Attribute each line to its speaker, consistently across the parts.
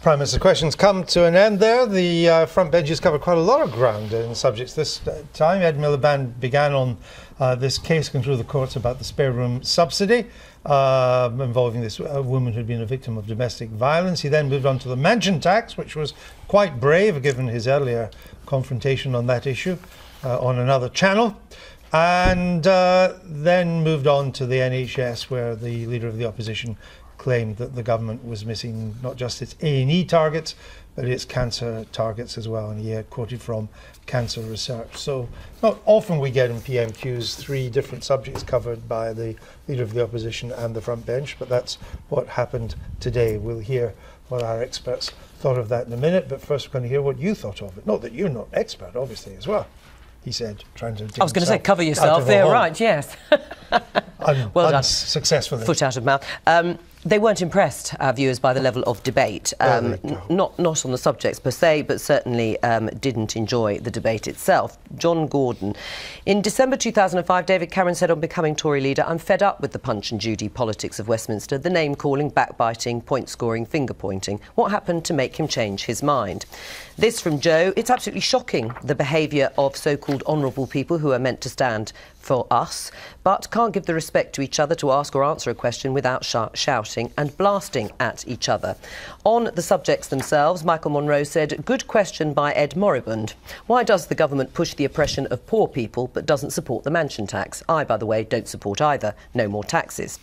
Speaker 1: Prime Minister's questions come to an end there. The front benches covered quite a lot of ground in subjects this time. Ed Miliband began on this case going through the courts about the spare room subsidy involving this woman who'd been a victim of domestic violence. He then moved on to the mansion tax, which was quite brave given his earlier confrontation on that issue on another channel. And then moved on to the NHS, where the Leader of the Opposition claimed that the government was missing not just its A&E targets, but its cancer targets as well. And he quoted from cancer research. So not often we get in PMQs 3 different subjects covered by the Leader of the Opposition and the front bench, but that's what happened today. We'll hear what our experts thought of that in a minute, but first we're going to hear what you thought of it. Not that you're not expert, obviously, as well. He said, trying to...
Speaker 2: I was going to say, cover yourself there, right, yes.
Speaker 1: Well done. Unsuccessfully.
Speaker 2: Foot out of mouth. They weren't impressed, our viewers, by the level of debate. Not on the subjects per se, but certainly didn't enjoy the debate itself. John Gordon. In December 2005, David Cameron said on becoming Tory leader, "I'm fed up with the Punch and Judy politics of Westminster, the name-calling, backbiting, point-scoring, finger-pointing. What happened to make him change his mind?" This from Joe. "It's absolutely shocking, the behaviour of so-called honourable people who are meant to stand for us, but can't give the respect to each other to ask or answer a question without shouting and blasting at each other." On the subjects themselves, Michael Monroe said, "Good question by Ed Moribund. Why does the government push the oppression of poor people but doesn't support the mansion tax? I, by the way, don't support either. No more taxes."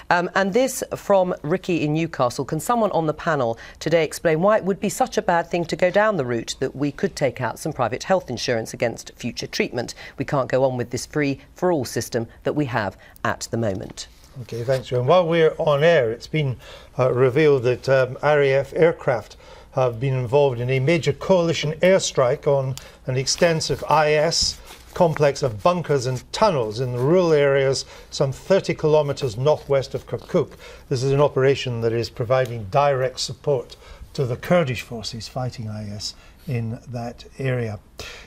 Speaker 2: And this from Ricky in Newcastle. "Can someone on the panel today explain why it would be such a bad thing to go down the route that we could take out some private health insurance against future treatment? We can't go on with this free-for-all system that we have at the moment."
Speaker 1: OK, thanks, Joan. While we're on air, it's been revealed that RAF aircraft have been involved in a major coalition airstrike on an extensive IS complex of bunkers and tunnels in the rural areas some 30 kilometres northwest of Kirkuk. This is an operation that is providing direct support to the Kurdish forces fighting IS in that area.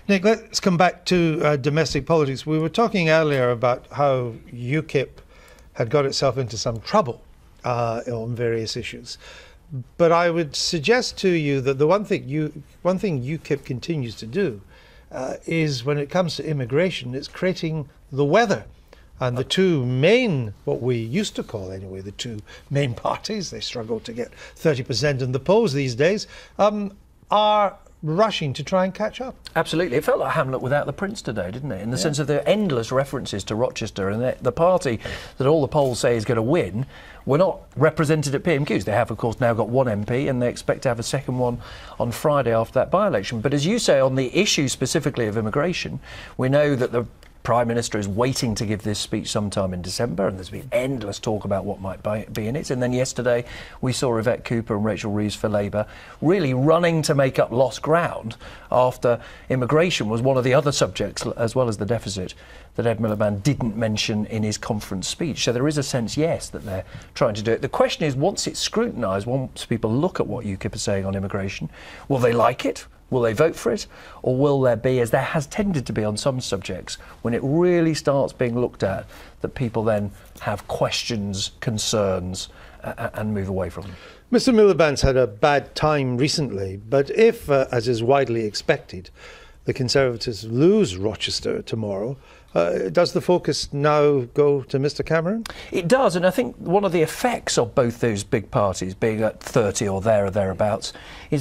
Speaker 1: Nick, let's come back to domestic politics. We were talking earlier about how UKIP had got itself into some trouble on various issues. But I would suggest to you that the one thing UKIP continues to do is, when it comes to immigration, it's creating the weather. And the two main, what we used to call anyway, the two main parties, they struggle to get 30% in the polls these days, are rushing to try and catch up.
Speaker 3: Absolutely. It felt like Hamlet without the prince today, didn't it? In the sense of the endless references to Rochester, and the party that all the polls say is going to win were not represented at PMQs. They have, of course, now got one MP, and they expect to have a second one on Friday after that by-election. But as you say, on the issue specifically of immigration, we know that the Prime Minister is waiting to give this speech sometime in December, and there's been endless talk about what might be in it. And then yesterday we saw Yvette Cooper and Rachel Reeves for Labour really running to make up lost ground after immigration was one of the other subjects, as well as the deficit, that Ed Miliband didn't mention in his conference speech. So there is a sense, yes, that they're trying to do it. The question is, once it's scrutinised, once people look at what UKIP are saying on immigration, will they like it? Will they vote for it? Or will there be, as there has tended to be on some subjects, when it really starts being looked at, that people then have questions, concerns, and move away from them?
Speaker 1: Mr. Miliband's had a bad time recently, but if, as is widely expected, the Conservatives lose Rochester tomorrow, does the focus now go to Mr. Cameron?
Speaker 3: It does, and I think one of the effects of both those big parties being at 30 or thereabouts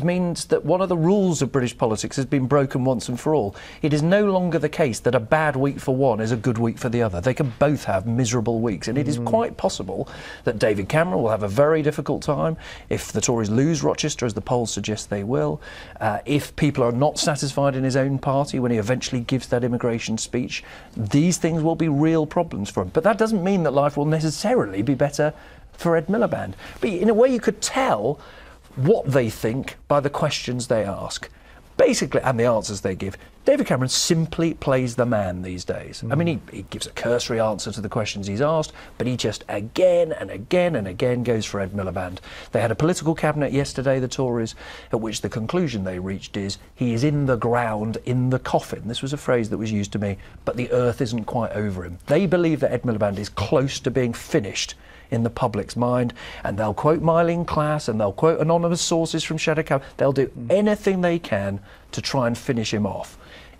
Speaker 3: means that one of the rules of British politics has been broken once and for all. It is no longer the case that a bad week for one is a good week for the other. They can both have miserable weeks, and it is quite possible that David Cameron will have a very difficult time if the Tories lose Rochester, as the polls suggest they will, if people are not satisfied in his own party when he eventually gives that immigration speech. These things will be real problems for him. But that doesn't mean that life will necessarily be better for Ed Miliband. But in a way, you could tell what they think by the questions they ask. Basically, and the answers they give. David Cameron simply plays the man these days. I mean, he gives a cursory answer to the questions he's asked, but he just again and again and again goes for Ed Miliband. They had a political cabinet yesterday, the Tories, at which the conclusion they reached is he is in the ground, in the coffin. This was a phrase that was used to me, but the earth isn't quite over him. They believe that Ed Miliband is close to being finished in the public's mind, and they'll quote Myleene Klass and they'll quote anonymous sources from Shadow Cabinet. They'll do anything they can to try and finish him off.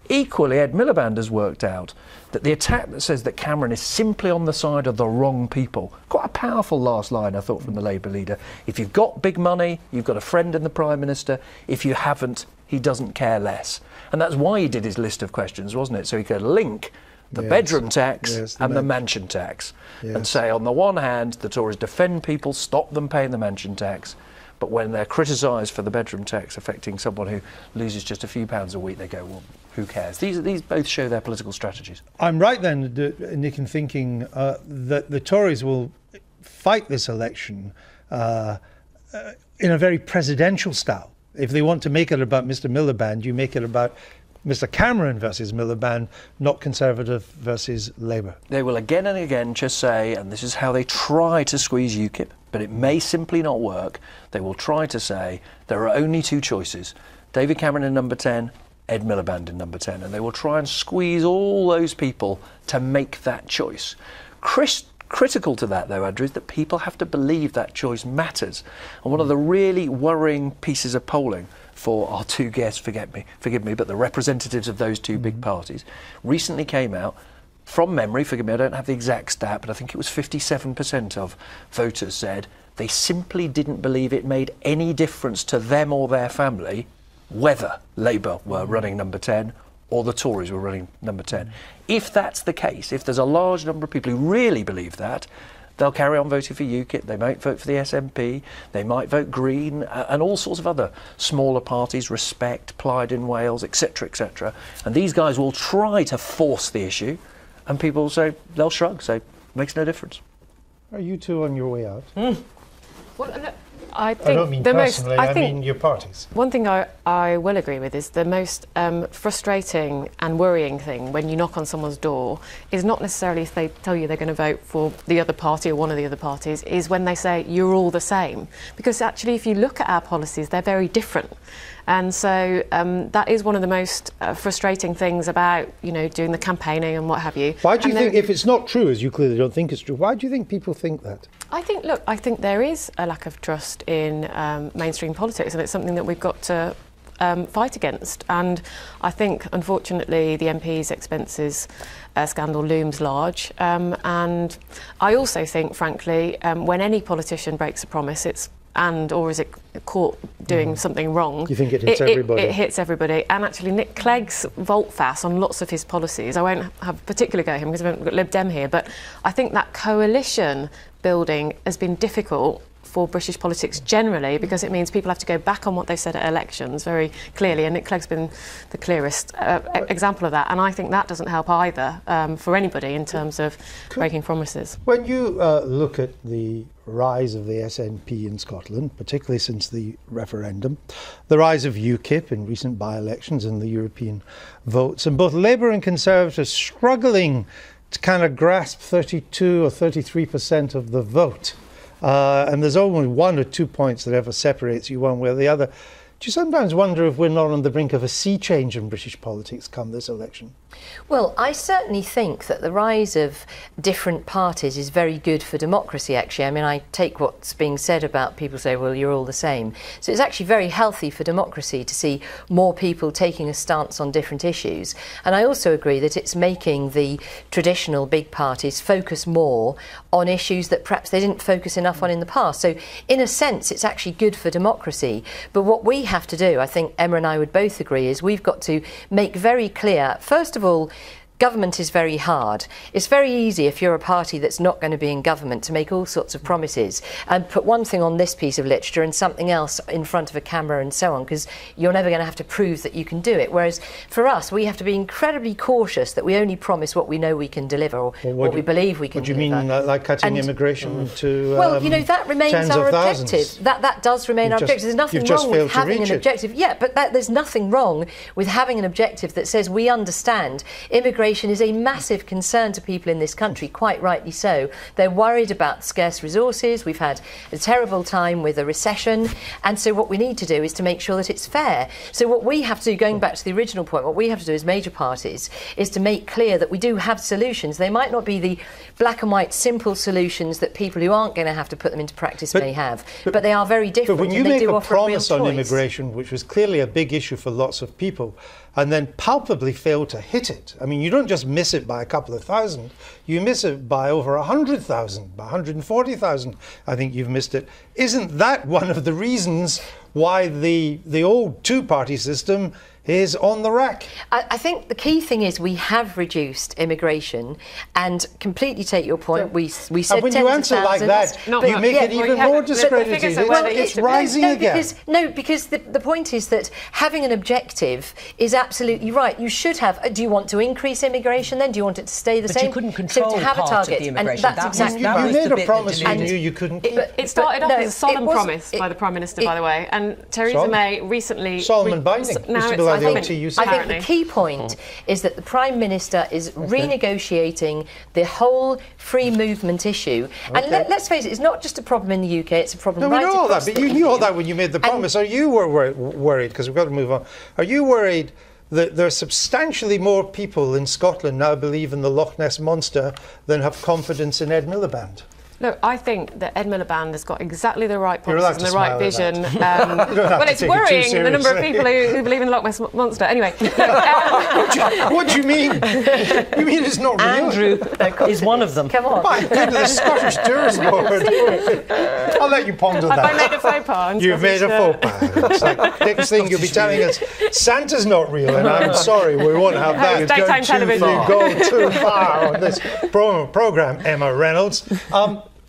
Speaker 3: Equally, Ed Miliband has worked out that the attack that says that Cameron is simply on the side of the wrong people, quite a powerful last line, I thought, from the Labour leader. If you've got big money, you've got a friend in the Prime Minister. If you haven't, he doesn't care less. And that's why he did his list of questions, wasn't it? So he could link the bedroom tax and the mansion tax and say, on the one hand, the Tories defend people, stop them paying the mansion tax. But when they're criticised for the bedroom tax affecting someone who loses just a few pounds a week, they go, well, who cares? These both show their political strategies.
Speaker 1: I'm right then, Nick, in thinking that the Tories will fight this election in a very presidential style. If they want to make it about Mr Miliband, you make it about Mr Cameron versus Miliband, not Conservative versus Labour.
Speaker 3: They will again and again just say, and this is how they try to squeeze UKIP, but it may simply not work, they will try to say there are only two choices, David Cameron in number 10, Ed Miliband in number 10, and they will try and squeeze all those people to make that choice. Critical to that, though, Andrew, is that people have to believe that choice matters. And one of the really worrying pieces of polling for our two guests, forgive me, but the representatives of those two big parties, recently came out, from memory, forgive me, I don't have the exact stat, but I think it was 57% of voters said they simply didn't believe it made any difference to them or their family whether Labour were running number 10 or the Tories were running number 10. If that's the case, if there's a large number of people who really believe that, they'll carry on voting for UKIP, they might vote for the SNP, they might vote Green, and all sorts of other smaller parties, Respect, Plaid in Wales, etc., etc. And these guys will try to force the issue, and people will say, they'll shrug, say, makes no difference.
Speaker 1: Are you two on your way out?
Speaker 4: Well, look, I think
Speaker 1: I don't mean personally, I mean your parties.
Speaker 4: One thing I will agree with is the most frustrating and worrying thing when you knock on someone's door is not necessarily if they tell you they're going to vote for the other party or one of the other parties, is when they say you're all the same. Because actually, if you look at our policies, they're very different. And so that is one of the most frustrating things about, you know, doing the campaigning and what have you.
Speaker 1: Why do you think, if it's not true, as you clearly don't think it's true, why do you think people think that?
Speaker 4: I think there is a lack of trust in mainstream politics, and it's something that we've got to fight against. And I think, unfortunately, the MP's expenses scandal looms large. And I also think, frankly, when any politician breaks a promise, or is it caught doing something wrong?
Speaker 1: You think it hits everybody?
Speaker 4: It hits everybody. And actually, Nick Clegg's volte-face on lots of his policies, I won't have a particular go at him because we haven't got Lib Dem here, but I think that coalition building has been difficult for British politics generally, because it means people have to go back on what they said at elections very clearly, and Nick Clegg's been the clearest example of that, and I think that doesn't help either for anybody in terms of breaking promises.
Speaker 1: When you look at the rise of the SNP in Scotland, particularly since the referendum, the rise of UKIP in recent by-elections and the European votes, and both Labour and Conservatives struggling to kind of grasp 32 or 33% of the vote, and there's only 1 or 2 points that ever separates you one way or the other. Do you sometimes wonder if we're not on the brink of a sea change in British politics come this election?
Speaker 5: Well, I certainly think that the rise of different parties is very good for democracy, actually. I mean, I take what's being said about people say, well, you're all the same. So it's actually very healthy for democracy to see more people taking a stance on different issues. And I also agree that it's making the traditional big parties focus more on issues that perhaps they didn't focus enough on in the past. So in a sense, it's actually good for democracy. But what we have to do, I think Emma and I would both agree, is we've got to make very clear, first of all, government is very hard. It's very easy if you're a party that's not going to be in government to make all sorts of promises and put one thing on this piece of literature and something else in front of a camera and so on, because you're never going to have to prove that you can do it. Whereas for us, we have to be incredibly cautious that we only promise what we know we can do or what we believe we can deliver.
Speaker 1: What do you mean, like cutting immigration to
Speaker 5: well, you know, that remains our objective. That does remain our objective. There's nothing wrong with having an objective. Yeah, but there's nothing wrong with having an objective that says we understand immigration immigration is a massive concern to people in this country, quite rightly so. They're worried about scarce resources. We've had a terrible time with a recession, and so what we need to do is to make sure that it's fair. So what we have to do, going back to the original point, what we have to do as major parties is to make clear that we do have solutions. They might not be the black and white simple solutions that people who aren't going to have to put them into practice may have, but they are very different.
Speaker 1: But when you
Speaker 5: and they
Speaker 1: make
Speaker 5: do
Speaker 1: a
Speaker 5: offer real
Speaker 1: promise on
Speaker 5: choice.
Speaker 1: immigration, which was clearly a big issue for lots of people, and then palpably fail to hit it, I mean, you don't just miss it by a couple of thousand, you miss it by over 100,000, by 140,000, I think you've missed it. Isn't that one of the reasons why the old two-party system is on the rack?
Speaker 5: I think the key thing is we have reduced immigration, and completely take your point. We said
Speaker 1: and when you answer like that, you make it even more discredited. It's rising again.
Speaker 5: Because the point is that having an objective is absolutely right. You should have. Do you want to increase immigration then? Do you want it to stay the same?
Speaker 2: You couldn't control
Speaker 5: so to have
Speaker 2: part
Speaker 5: a target,
Speaker 2: of the immigration.
Speaker 5: and that's exactly right.
Speaker 1: You made a promise you knew you couldn't keep.
Speaker 4: It started off as a solemn promise by the Prime Minister, by the way, and Theresa May recently...
Speaker 1: Solemn and binding.
Speaker 4: Now it's
Speaker 5: I think the key point is that the Prime Minister is renegotiating the whole free movement issue. And let's face it, it's not just a problem in the UK, it's a problem right across the EU.
Speaker 1: We know all that, but you knew all that when you made the promise. Are you worried, because we've got to move on, are you worried that there are substantially more people in Scotland now believe in the Loch Ness Monster than have confidence in Ed Miliband?
Speaker 4: Look, I think that Ed Miliband has got exactly the right policies and the right vision.
Speaker 1: Well,
Speaker 4: it's worrying the number of people who believe in the Loch Ness Monster. Anyway.
Speaker 1: What do you mean? You mean it's not real?
Speaker 2: Andrew is one of them.
Speaker 5: Come on.
Speaker 1: My goodness, the Scottish Tourist Board. I'll let you ponder that.
Speaker 4: Have I made a faux pas?
Speaker 1: You've made a faux pas. It's like, next thing you'll be telling us Santa's not real, and I'm sorry, we won't have that.
Speaker 4: It's daytime television.
Speaker 1: You go too far on this programme, Emma Reynolds.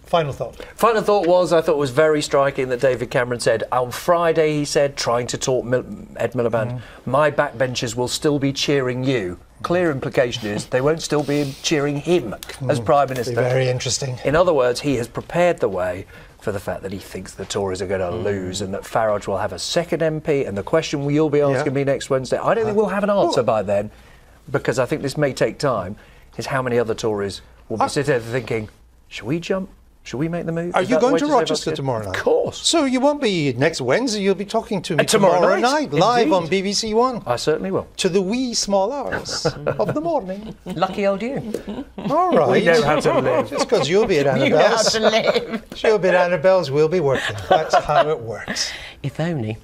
Speaker 1: Final thought.
Speaker 3: Final thought was, I thought it was very striking that David Cameron said, on Friday he said, trying to talk Ed Miliband, my backbenchers will still be cheering you. Clear implication is they won't still be cheering him as Prime Minister.
Speaker 1: Very interesting.
Speaker 3: In other words, he has prepared the way for the fact that he thinks the Tories are going to lose and that Farage will have a second MP. And the question you'll be asking me next Wednesday, I don't think we'll have an answer by then, because I think this may take time, is how many other Tories will be sitting there thinking, should we jump? Should we make the move?
Speaker 1: Are you going to Rochester tomorrow night?
Speaker 3: Of course.
Speaker 1: So you won't be next Wednesday, you'll be talking to me tomorrow night, live on BBC One.
Speaker 3: I certainly will.
Speaker 1: To the wee small hours of the morning.
Speaker 2: Lucky old you.
Speaker 1: All right.
Speaker 3: We know how to live.
Speaker 1: Just because you'll be at Annabelle's.
Speaker 2: You know how to live.
Speaker 1: She'll be at Annabelle's, we'll be working. That's how it works.
Speaker 2: If only.